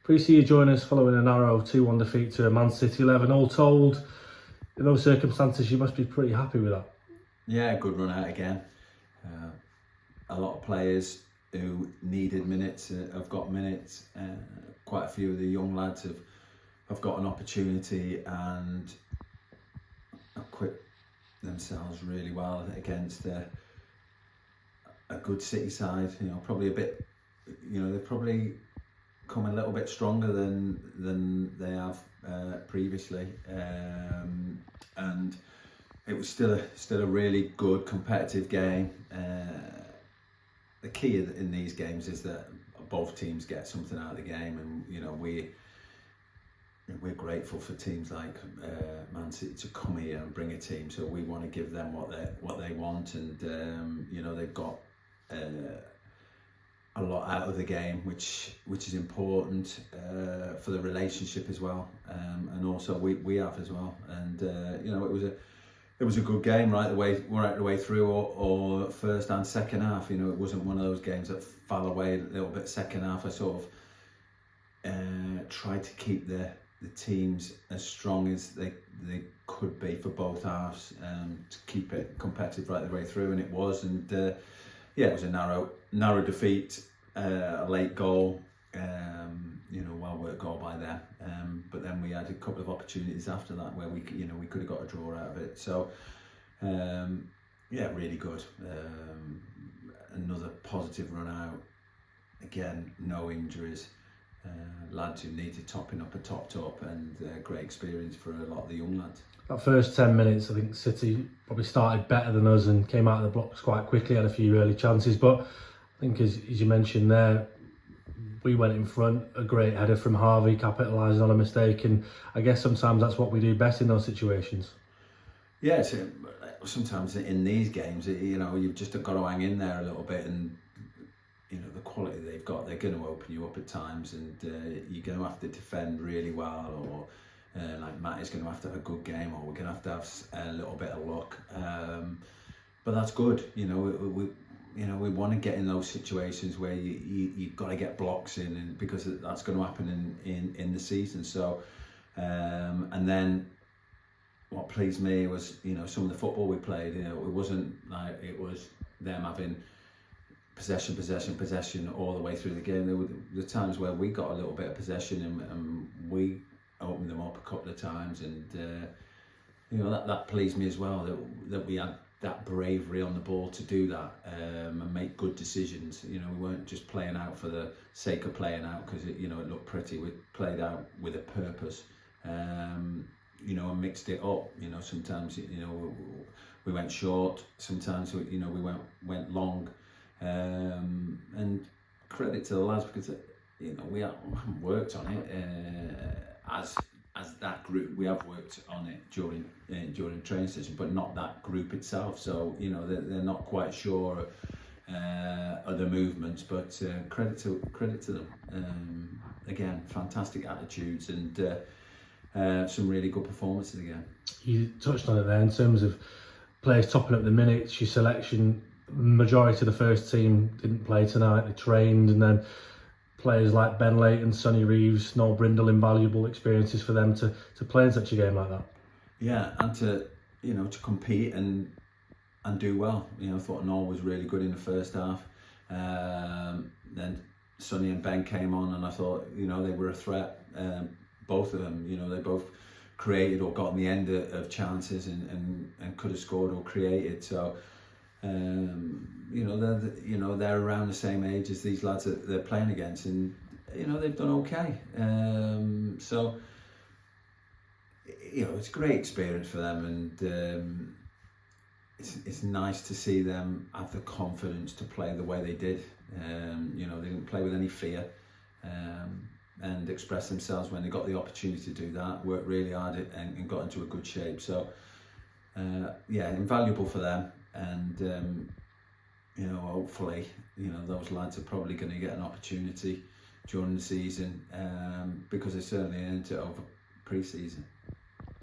Preecy, you join us following a narrow 2-1 defeat to a Man City 11. All told, in those circumstances, you must be pretty happy with that. Yeah, good run out again. A lot of players who needed minutes have got minutes. Quite a few of the young lads have got an opportunity and equipped themselves really well against a good City side. Probably a bit. They've probably come a little bit stronger than they have previously, and it was still a really good competitive game. The key in these games is that both teams get something out of the game, and we're grateful for teams like Man City to come here and bring a team. So we want to give them what they want, and they've got a lot out of the game, which is important for the relationship as well, and also we have as well. And it was a good game right the way through, or first and second half. It wasn't one of those games that fell away a little bit second half. I sort of tried to keep the teams as strong as they could be for both halves, to keep it competitive right the way through, and it was. And it was a narrow defeat, a late goal, well worked goal by them. But then we had a couple of opportunities after that where we could have got a draw out of it. So really good. Another positive run out. Again, no injuries. Lads who needed topping up are topped up, and great experience for a lot of the young lads. That first 10 minutes, I think City probably started better than us and came out of the blocks quite quickly, had a few early chances. But I think, as you mentioned there, we went in front, a great header from Harvey, capitalising on a mistake. And I guess sometimes that's what we do best in those situations. Yeah, sometimes in these games, you've just got to hang in there a little bit, and the quality they've got, they're going to open you up at times, and you're going to have to defend really well, or like Matt is going to have a good game, or we're going to have a little bit of luck. But that's good. We want to get in those situations where you've got to get blocks in, and because that's going to happen in the season. So and then what pleased me was some of the football we played. It wasn't like it was them having possession all the way through the game. There were the times where we got a little bit of possession, and we opened them up a couple of times, and that pleased me as well, that we had that bravery on the ball to do that, and make good decisions. We weren't just playing out for the sake of playing out because it looked pretty. We played out with a purpose, and mixed it up. Sometimes we went short, sometimes we went long. And credit to the lads, because we haven't worked on it as that group. We have worked on it during training session, but not that group itself. So they're not quite sure of the movements, but credit to them. Again, fantastic attitudes, and some really good performances again. You touched on it there in terms of players topping up the minutes, your selection. Majority of the first team didn't play tonight, they trained, and then players like Ben Layton, Sonny Reeves, Noel Brindle, invaluable experiences for them to play in such a game like that. Yeah, and to compete and do well. I thought Noel was really good in the first half. Then Sonny and Ben came on, and I thought they were a threat. Both of them, they both created or got in the end of chances, and could have scored or created. So they're around the same age as these lads that they're playing against, and they've done okay. So it's a great experience for them, and it's nice to see them have the confidence to play the way they did. They didn't play with any fear, and express themselves when they got the opportunity to do that. Worked really hard and got into a good shape. So invaluable for them. And hopefully those lads are probably going to get an opportunity during the season, because they certainly earned it over pre-season.